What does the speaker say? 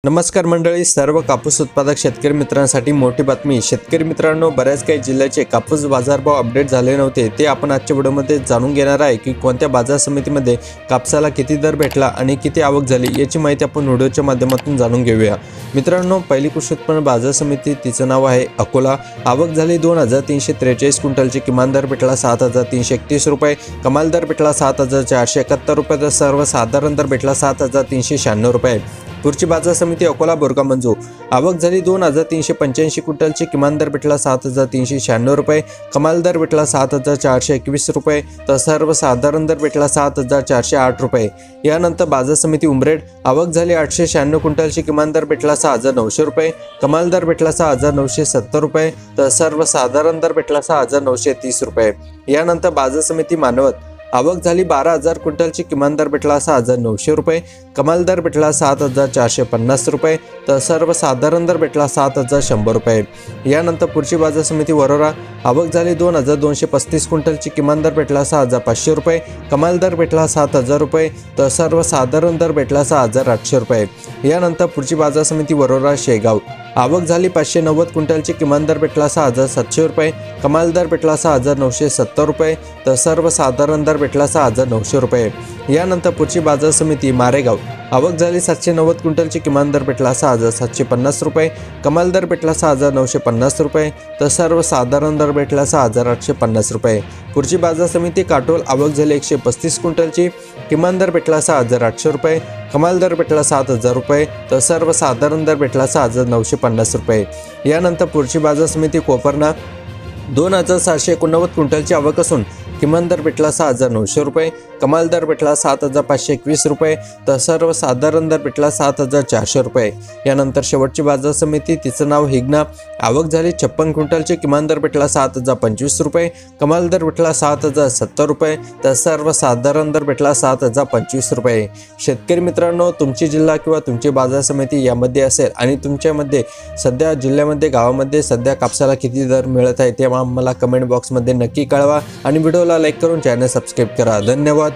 नमस्कार मंडळी, सर्व कापूस उत्पादक शेतकरी मित्रांसाठी मोठी बातमी। शेतकरी मित्रांनो, बऱ्याच काही जिल्ह्याचे कापूस बाजारभाव अपडेट झाले नव्हते, ते आपण आजच्या व्हिडिओमध्ये जाणून घेणार आहे की कोणत्या बाजार समितीमध्ये कापसाला किती दर भेटला आणि किती आवक झाली याची माहिती आपण व्हिडिओच्या माध्यमातून जाणून घेऊया। मित्रांनो, पहिली कृषी उत्पन्न बाजार समिती, तिचं नाव आहे अकोला। आवक झाली 2343 क्विंटलची। किमान दर भेटला 7331 रुपये, कमाल दर भेटला 7471 रुपये, तर सर्वसाधारण दर भेटला 7396 रुपये। पुढची बाजार समिती अकोला बोरगा मंजू। आवक झाली 2385 क्विंटलची। किमान दर भेटला 7396 रुपये, कमाल दर भेटला 7421 रुपये, तर सर्वसाधारण दर भेटला 7408 रुपये। यानंतर बाजार समिती उमरेड। आवक झाली 896 क्विंटलची। किमान दर भेटला 6900 रुपये, कमाल दर भेटला 6970 रुपये, तर सर्वसाधारण दर भेटला 6930 रुपये। यानंतर बाजार समिती मानवत। आवक झाली 12000 क्विंटलची। किमान दर भेटला 6900 रुपये, कमाल दर भेटला 7450 रुपये, तर सर्वसाधारण दर भेटला 7100 रुपये। यानंतर पुढची बाजार समिती वरोरा। आवक झाली 2235 क्विंटलची। किमान दर भेटला 6500 रुपये, कमाल दर भेटला 7000 रुपये, तर सर्वसाधारण दर भेटला 6800 रुपये। यानंतर पुढची बाजार समिती वरोरा शेगाव। आवक झाली 590 क्विंटलची। किमान दर भेटला 6700 रुपये, कमाल दर भेटला 6970 रुपये, तर सर्वसाधारण दर भेटला 6900 रुपये। यानंतर पुढची बाजार समिती मारेगाव। आवक झाली 790 क्विंटलची। किमान दर भेटला 6750 रुपये, कमाल दर भेटला 6950 रुपये, तर सर्वसाधारण दर भेटला 6850 रुपये। पुढची बाजार समिती काटोल। आवक झाली 135 क्विंटलची। किमान दर भेटला 6800 रुपये, कमाल दर भेटला 7000 रुपये, तर सर्वसाधारण दर भेटला 6950 रुपये। यानंतर पुढची बाजार समिती कोपरना। 2789 क्विंटलची आवक असून किमान दर भेटला 6900 रुपये, कमाल दर भेटला 7521 रुपये, तर सर्वसाधारण दर भेटला 7400 रुपये। यानंतर शेवटची बाजार समिती, तिचं नाव हिंगणा। आवक झाली 56 क्विंटलची। किमान दर भेटला 7025 रुपये, कमाल दर भेटला 7070 रुपये, तर सर्वसाधारण दर भेटला 7025 रुपये। शेतकरी मित्रांनो, तुमची जिल्हा किंवा तुमची बाजार समिती यामध्ये असेल आणि तुमच्यामध्ये सध्या जिल्ह्यामध्ये गावामध्ये सध्या कापसाला किती दर मिळत आहे ते आम्हाला कमेंट बॉक्समध्ये नक्की कळवा आणि व्हिडिओला लाईक करून चॅनल सबस्क्राईब करा। धन्यवाद।